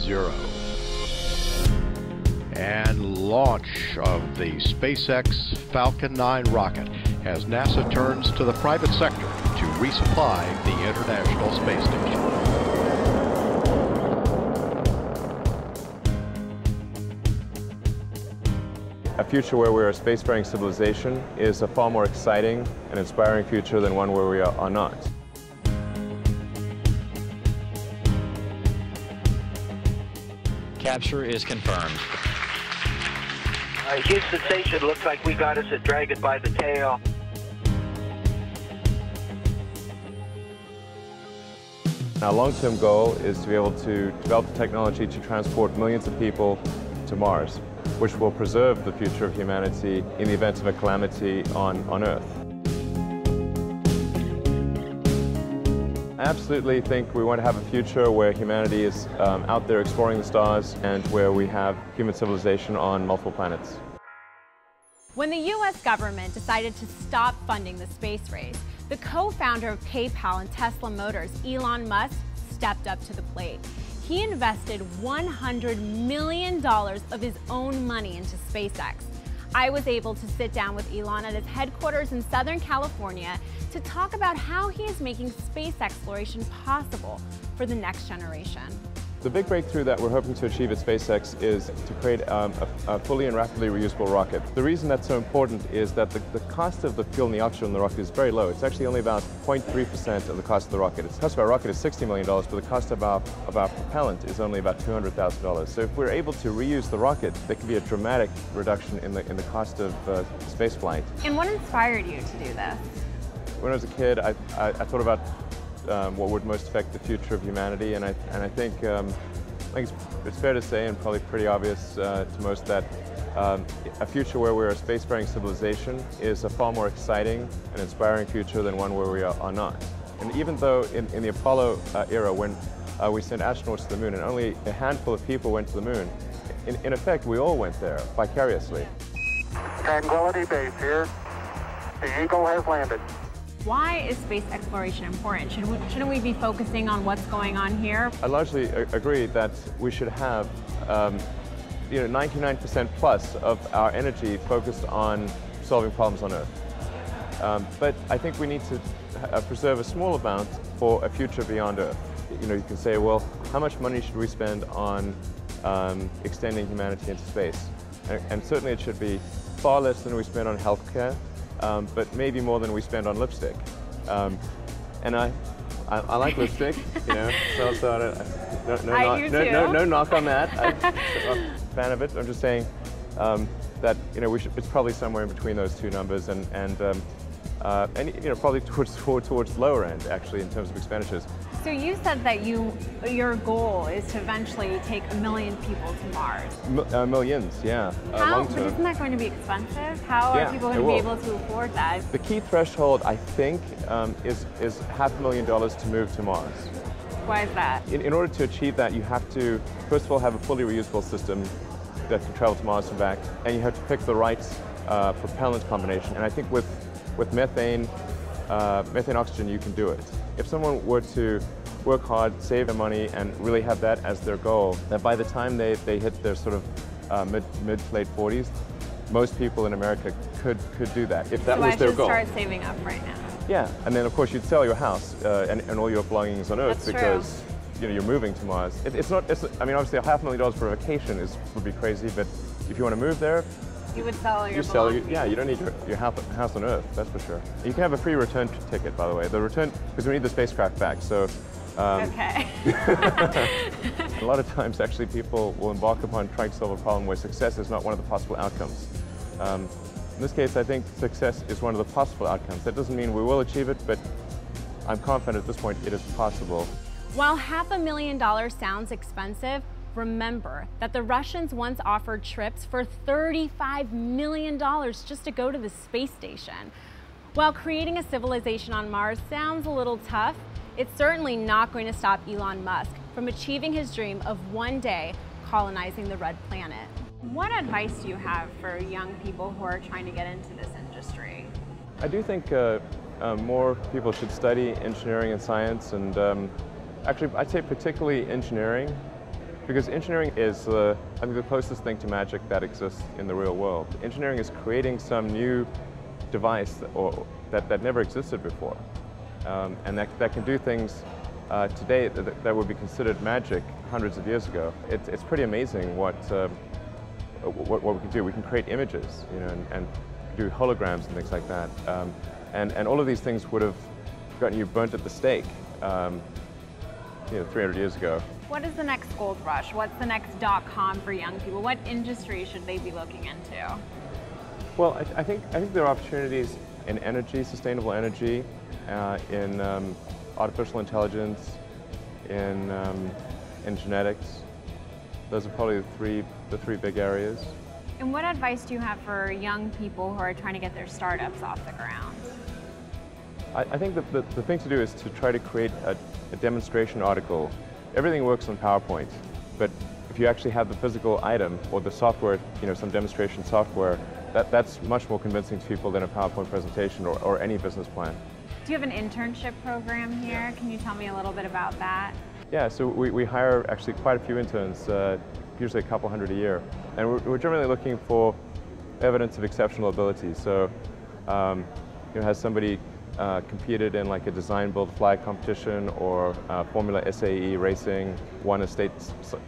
zero. And launch of the SpaceX Falcon 9 rocket as NASA turns to the private sector to resupply the International Space Station. A future where we're a spacefaring civilization is a far more exciting and inspiring future than one where we are not. Capture is confirmed. Houston Station, looks like we got us a dragon by the tail. Our long-term goal is to be able to develop the technology to transport millions of people to Mars, which will preserve the future of humanity in the event of a calamity on Earth. I absolutely think we want to have a future where humanity is out there exploring the stars and where we have human civilization on multiple planets. When the U.S. government decided to stop funding the space race, the co-founder of PayPal and Tesla Motors, Elon Musk, stepped up to the plate. He invested $100 million of his own money into SpaceX. I was able to sit down with Elon at his headquarters in Southern California to talk about how he is making space exploration possible for the next generation. The big breakthrough that we're hoping to achieve at SpaceX is to create a fully and rapidly reusable rocket. The reason that's so important is that the cost of the fuel and the oxygen in the rocket is very low. It's actually only about 0.3% of the cost of the rocket. The cost of our rocket is $60 million, but the cost of our propellant is only about $200,000. So if we're able to reuse the rocket, there could be a dramatic reduction in the cost of space flight. And what inspired you to do this? When I was a kid, I thought about what would most affect the future of humanity, and I think it's fair to say, and probably pretty obvious to most, that a future where we're a spacefaring civilization is a far more exciting and inspiring future than one where we are not. And even though in the Apollo era, when we sent astronauts to the moon and only a handful of people went to the moon, in effect we all went there vicariously. Tranquility Base here. The Eagle has landed. Why is space exploration important? Shouldn't we be focusing on what's going on here? I largely agree that we should have 99% plus of our energy focused on solving problems on Earth. But I think we need to preserve a small amount for a future beyond Earth. You can say, well, how much money should we spend on extending humanity into space? And certainly it should be far less than we spend on healthcare. But maybe more than we spend on lipstick. And I like lipstick, so no knock on that. I'm a fan of it. I'm just saying that it's probably somewhere in between those two numbers, and probably towards lower end actually in terms of expenditures. So you said that your goal is to eventually take 1 million people to Mars. Millions, yeah. How? But isn't that going to be expensive? How are people going to be able to afford that? The key threshold, I think, is $500,000 to move to Mars. Why is that? In order to achieve that, you have to, first of all, have a fully reusable system that can travel to Mars and back, and you have to pick the right propellant combination. And I think with methane oxygen, you can do it. If someone were to work hard, save their money, and really have that as their goal, that by the time they hit their sort of mid to late 40s, most people in America could do that, if that was their goal. So I should start saving up right now. Yeah, and then of course you'd sell your house and all your belongings on Earth. That's because you're moving to Mars. I mean, obviously $500,000 for a vacation would be crazy, but if you want to move there, you would sell your belongings. Yeah, you don't need your house on Earth, that's for sure. You can have a free return ticket, by the way. The return, because we need the spacecraft back, so. Okay. A lot of times, actually, people will embark upon trying to solve a problem where success is not one of the possible outcomes. In this case, I think success is one of the possible outcomes. That doesn't mean we will achieve it, but I'm confident at this point it is possible. While $500,000 sounds expensive, remember that the Russians once offered trips for $35 million just to go to the space station. While creating a civilization on Mars sounds a little tough, it's certainly not going to stop Elon Musk from achieving his dream of one day colonizing the red planet. What advice do you have for young people who are trying to get into this industry? I do think more people should study engineering and science, and actually I'd say particularly engineering. Because engineering is, I think, the closest thing to magic that exists in the real world. Engineering is creating some new device that never existed before, and that can do things today that would be considered magic hundreds of years ago. It's pretty amazing what we can do. We can create images, you know, and do holograms and things like that. And all of these things would have gotten you burnt at the stake, you know, 300 years ago. What is the next gold rush? What's the next .com for young people? What industry should they be looking into? Well, I think there are opportunities in energy, sustainable energy, in artificial intelligence, in genetics. Those are probably the three big areas. And what advice do you have for young people who are trying to get their startups off the ground? I think that the thing to do is to try to create a demonstration article. Everything works on PowerPoint, but if you actually have the physical item or the software, you know, some demonstration software, that's much more convincing to people than a PowerPoint presentation or any business plan. Do you have an internship program here? Can you tell me a little bit about that? Yeah, so we hire actually quite a few interns, usually a couple hundred a year. And we're generally looking for evidence of exceptional ability. So, you know, has somebody competed in like a design build fly competition or Formula SAE racing, won a state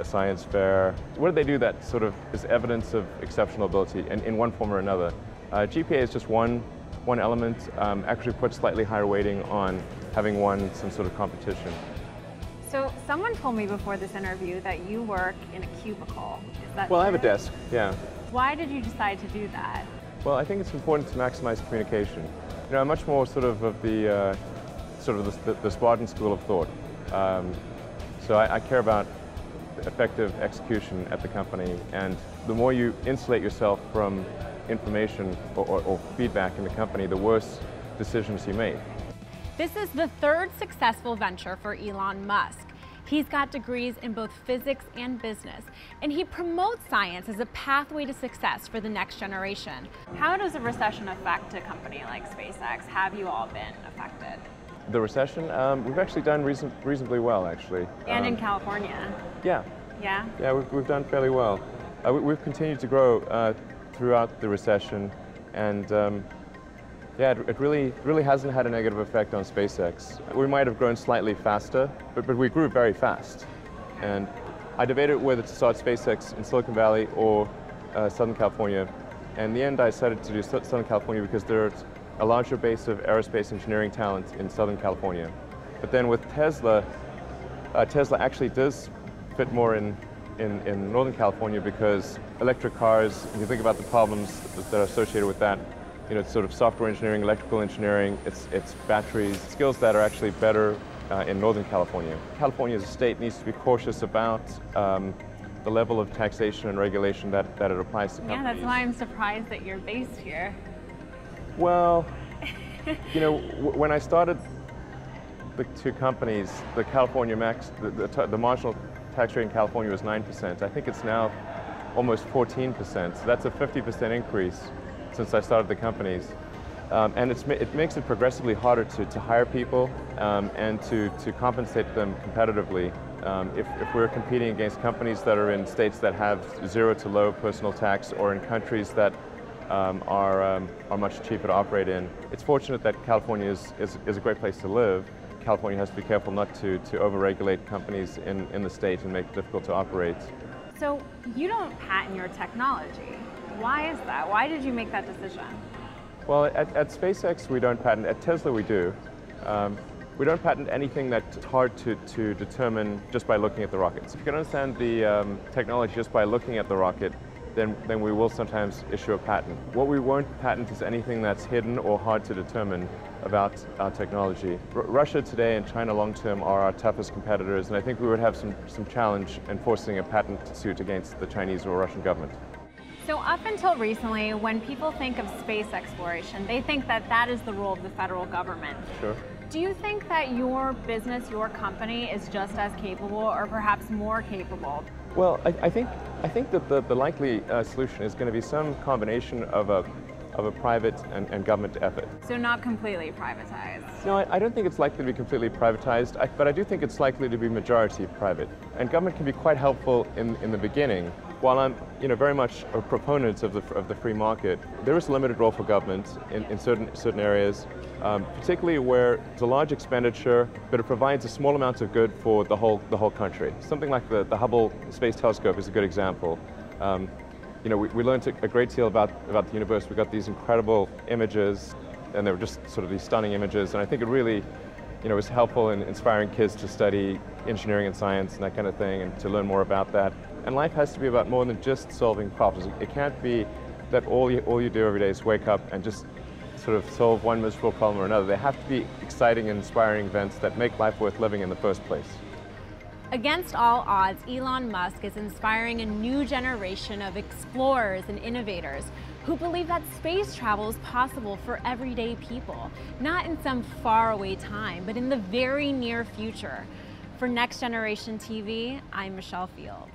science fair? What do they do that sort of is evidence of exceptional ability in one form or another? GPA is just one element, actually puts slightly higher weighting on having won some sort of competition. So someone told me before this interview that you work in a cubicle. Is that Well, true? I have a desk, yeah. Why did you decide to do that? Well, I think it's important to maximize communication. You know, I'm much more sort of the Spartan school of thought. So I care about effective execution at the company, and the more you insulate yourself from information or feedback in the company, the worse decisions you make. This is the third successful venture for Elon Musk. He's got degrees in both physics and business, and he promotes science as a pathway to success for the next generation. How does a recession affect a company like SpaceX? Have you all been affected? The recession, we've actually done reasonably well, actually. And in California? Yeah. Yeah? Yeah, we've done fairly well. We've continued to grow throughout the recession, and yeah, it really hasn't had a negative effect on SpaceX. We might have grown slightly faster, but we grew very fast. And I debated whether to start SpaceX in Silicon Valley or Southern California. And in the end, I decided to do Southern California because there's a larger base of aerospace engineering talent in Southern California. But then with Tesla, Tesla actually does fit more in Northern California because electric cars, if you think about the problems that are associated with that, you know, it's sort of software engineering, electrical engineering, it's batteries, skills that are actually better in Northern California. California as a state needs to be cautious about the level of taxation and regulation that it applies to companies. Yeah, that's why I'm surprised that you're based here. Well, you know, when I started the two companies, the California max, the marginal tax rate in California was 9%. I think it's now almost 14%. So that's a 50% increase since I started the companies. And it makes it progressively harder to hire people and to compensate them competitively. If we're competing against companies that are in states that have zero to low personal tax or in countries that are much cheaper to operate in. It's fortunate that California is a great place to live. California has to be careful not to over-regulate companies in the state and make it difficult to operate. So you don't patent your technology. Why is that? Why did you make that decision? Well, at SpaceX we don't patent. At Tesla we do. We don't patent anything that's hard to determine just by looking at the rockets. If you can understand the technology just by looking at the rocket, then we will sometimes issue a patent. What we won't patent is anything that's hidden or hard to determine about our technology. Russia today and China long-term are our toughest competitors, and I think we would have some challenge enforcing a patent suit against the Chinese or Russian government. So up until recently, when people think of space exploration, they think that that is the role of the federal government. Sure. Do you think that your business, your company, is just as capable or perhaps more capable? Well, I think that the likely solution is going to be some combination of of a private and government effort. So not completely privatized. No, I don't think it's likely to be completely privatized, but I do think it's likely to be majority private. And government can be quite helpful in the beginning. While I'm very much a proponent of the free market, there is a limited role for government in certain areas, particularly where it's a large expenditure, but it provides a small amount of good for the whole country. Something like the Hubble Space Telescope is a good example. We learned a great deal about the universe. We got these incredible images, and they were just sort of these stunning images, and I think it really was helpful in inspiring kids to study engineering and science and that kind of thing, and to learn more about that. And life has to be about more than just solving problems. It can't be that all you do every day is wake up and just sort of solve one miserable problem or another. They have to be exciting and inspiring events that make life worth living in the first place. Against all odds, Elon Musk is inspiring a new generation of explorers and innovators who believe that space travel is possible for everyday people, not in some faraway time, but in the very near future. For Next Generation TV, I'm Michelle Fields.